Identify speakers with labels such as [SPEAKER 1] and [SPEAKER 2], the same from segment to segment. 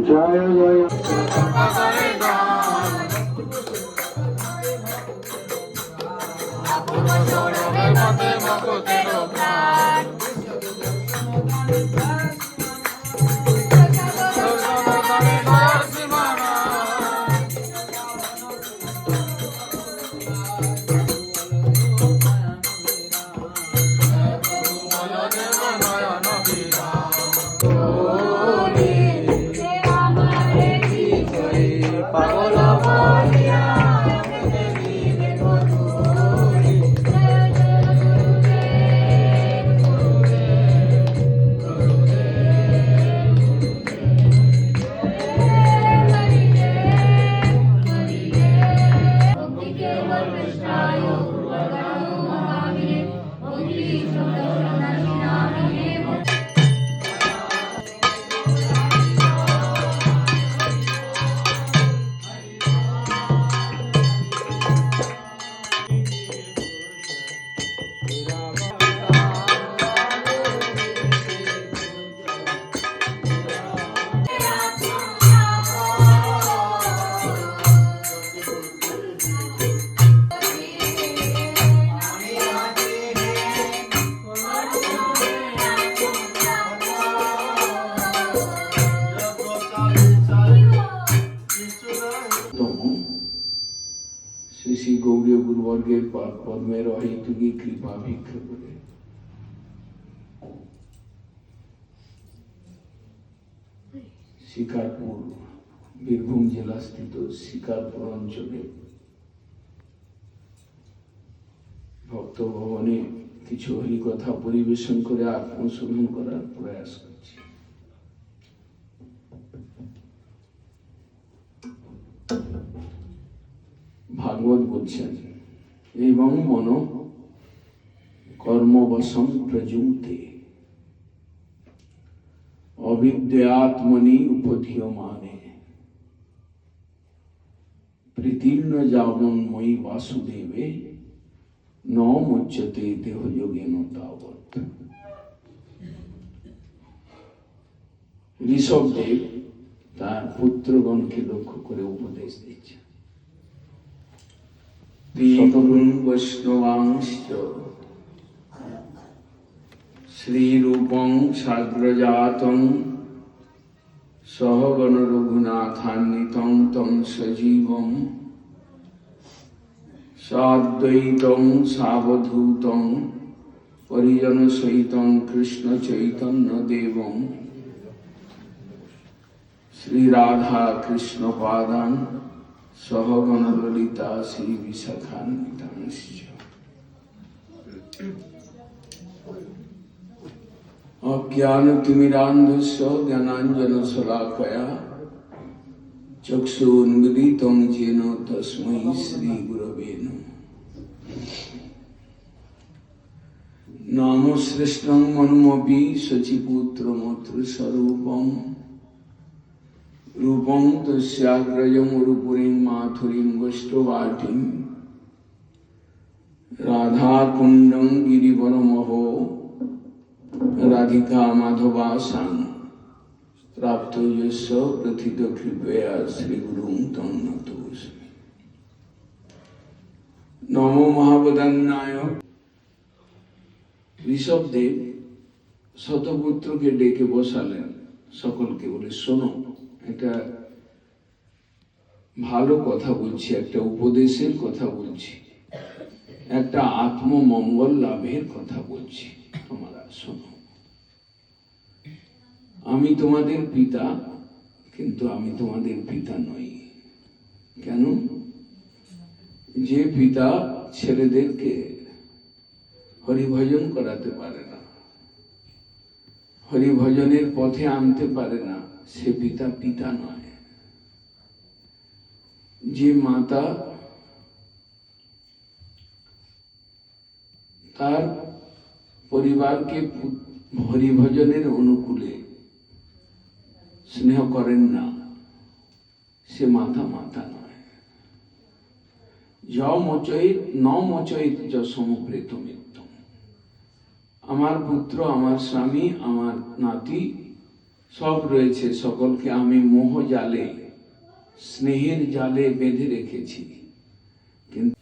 [SPEAKER 1] জয় জয় শ্রী শ্রী গৌরীয় গুরুবর্গের পদ্মের অহেতুকী কৃপা ভিক্ষা করে শিকারপুর বীরভূম জেলা স্থিত শিকারপুর অঞ্চলে ভক্ত ভবনে কিছু হরিকথা পরিবেশন করে আত্মশোধন করার প্রয়াস করছি। ভাগবত বলছেন, এবং মন কর্মবশম প্রযুক্তে অবিদ্যাত্মনি উপধীয়মানে প্রীতির্ন যাবন্ময়ী বাসুদেবে ন মুচ্যতে দেহযোগেন তাবৎ। ঋষভদেব তার পুত্রগণকে লক্ষ্য করে উপদেশ দিচ্ছেন। শতগুণ বৈষ্ণবাংশ্চ শ্রীরূপং সাগ্রজাতং সহগণ রঘুনাথান্বিতং তং সজীবং সাদ্বৈতং সাবধূতং পরিজন সহিতং কৃষ্ণ চৈতন্য দেবং শ্রী রাধা কৃষ্ণ পাদান সহগণ ললিতা শ্রী বিশাখান্বিতাংশ্চ। অজ্ঞানতিমিরান্ধস্য জ্ঞানাঞ্জনশলাকয়া চক্ষুন্মিলিतं येन তস্मै শ্রীগুরবে নমঃ। নামো শ্রেষ্ঠং মনুমপি শচীপুত্রমত্র স্বরূপম রূপং তস্যাগ্রজং রূপুরিং মাথুরিং গোষ্ঠবাটিং রাধাকুণ্ডং গিরিবরমহো রাধিকা মাধবাসাং প্রাপ্ত যস্য প্রথিত কৃপয়া শ্রীগুরুং তং নতোস্মি। নমো মহাবদান্যায়। ঋষভদেব শতপুত্রকে ডেকে বসালেন, সকলকে বলে, শোনো, এটা ভালো কথা বলছি, একটা উপদেশের কথা বলছি, একটা আত্মমঙ্গল লাভের কথা বলছি, তোমরা শোনো। আমি তোমাদের পিতা, কিন্তু আমি তোমাদের পিতা নই। কেন? যে পিতা ছেলেদেরকে হরিভজন করাতে পারে না, হরিভজনের পথে আনতে পারে না, সে পিতা পিতা নয়। যে মাতা তার পরিবারকে হরিভজনের অনুকূলে স্নেহ করেন না, সে মাথা মাথা নয়। মোচয়িত ন মোচয়িত সমপ্রেত মৃত্যু। আমার পুত্র, আমার স্বামী, আমার নাতি সব রয়েছে, সকলকে আমি মোহ জালে, স্নেহের জালে বেঁধে রেখেছি। কিন্তু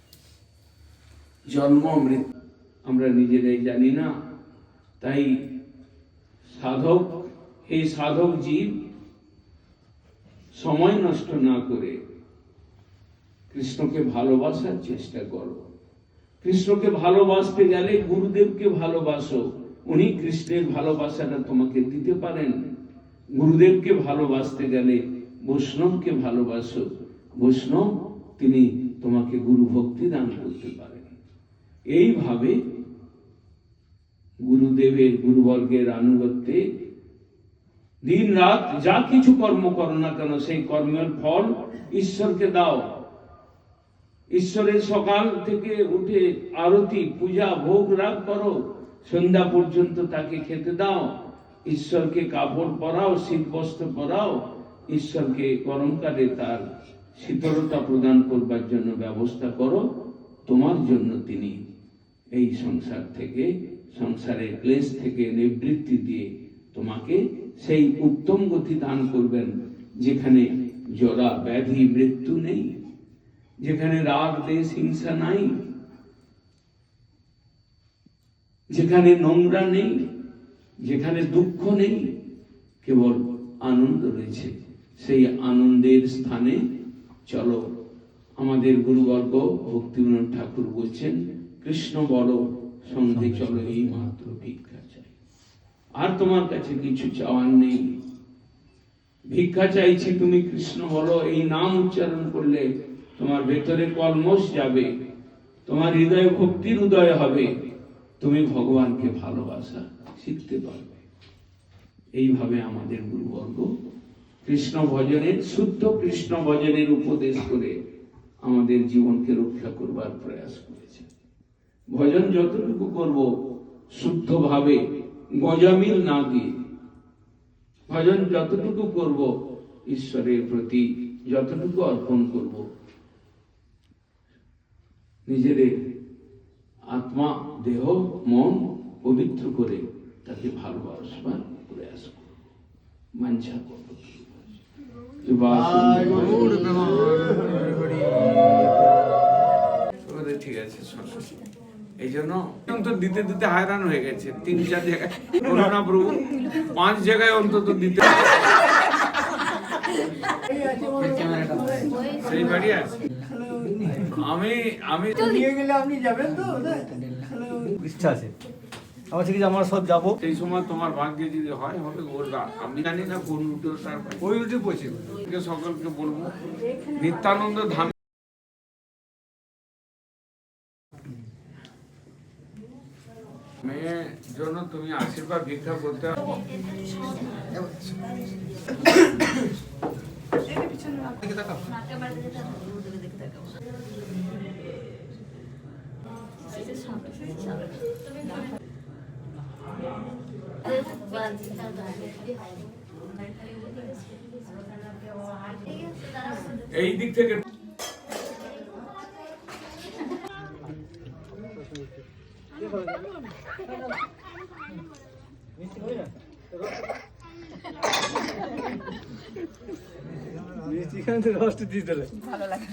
[SPEAKER 1] জন্ম মৃত্যু আমরা নিজেরাই জানি না। তাই সাধক, এই সাধক জীব সময় নষ্ট না করে কৃষ্ণকে ভালোবাসার চেষ্টা করো। কৃষ্ণকে ভালোবাসতে গেলে গুরুদেবকে ভালোবাসো, উনি কৃষ্ণের ভালোবাসাটা তোমাকে দিতে পারেন। গুরুদেবকে ভালোবাসতে গেলে বৈষ্ণবকে ভালোবাসো, বৈষ্ণব তিনি তোমাকে গুরু ভক্তি দান করতে পারেন। এইভাবে গুরুদেবের, গুরুবর্গের আনুগত্যে দিন রাত যা কিছু কর্ম করো না কেন, সেই কর্মের ফল ঈশ্বরকে দাও। ঈশ্বরের সকাল থেকে উঠে আরতি, পূজা, ভোগ রাগ করো, সন্ধ্যা পর্যন্ত তাকে খেতে দাও। ঈশ্বরকে কাপড় পরাও, শীত বস্ত্র পরাও, ঈশ্বরকে গরমকালে তার শীতলতা প্রদান করবার জন্য ব্যবস্থা করো। তোমার জন্য তিনি এই সংসার থেকে, সংসারের ক্লেশ থেকে নিবৃত্তি দিয়ে তোমাকে সেই উত্তম গতি দান করবেন, যেখানে জরা ব্যাধি মৃত্যু নেই, যেখানে রাগ দেশ হিংসা নাই, যেখানে নোংরা নেই, যেখানে দুঃখ নেই, কেবল আনন্দ রয়েছে। সেই আনন্দের স্থানে চলো। আমাদের গুরুবর্গ ভক্তিবিনোদ ঠাকুর বলছেন, কৃষ্ণ বলো সঙ্গে চলো, এই মাত্র ভিক্ষা চাই। আর তোমার কাছে কিছু চাওয়ার নেই। ভিক্ষা চাইছি, তুমি কৃষ্ণ বলো। এই নাম উচ্চারণ করলে তোমার ভেতরে কলমশ যাবে, তোমার হৃদয়ে ভক্তির উদয় হবে, তুমি ভগবানকে ভালোবাসা শিখতে পারবে। এইভাবে আমাদের গুরুবর্গ কৃষ্ণ ভজনের, শুদ্ধ কৃষ্ণ ভজনের উপদেশ করে আমাদের জীবনকে রক্ষা করবার প্রয়াস করেছে। ভজন যতটুকু করব শুদ্ধভাবে, গজামিল না দিয়ে, ভজন যতটুকু করব ঈশ্বরের প্রতি যতটুকু অর্পণ করব, নিজের আত্মা, দেহ, মন পবিত্র করে তাকে ভালোবাসবার প্রয়াস করব। মাঞ্ছা করব। ঠিক আছে, শোনো, এই জন্য অন্তত দিতে দিতে হায়রান হয়ে গেছে। 3-4 জায়গায় করোনা প্রভু, 5 জায়গায় অন্তত দিতে। সেই বাড়ি আছে। আমি
[SPEAKER 2] নিয়ে গেলে আপনি যাবেন তো? ইচ্ছা আছে আমার, ঠিক আছে, আমরা সব যাবো।
[SPEAKER 1] সেই সময় তোমার ভাগ্যে যদি হয় হবে। আমি জানি না কোন রুটে,
[SPEAKER 2] ওই রুটে পৌঁছে
[SPEAKER 1] সকলকে বলবো নিত্যানন্দ ধাম মেয়ের জন্য তুমি আশীর্বাদ ভিক্ষা করতে হবে। এই দিক থেকে
[SPEAKER 3] ভালো লাগে।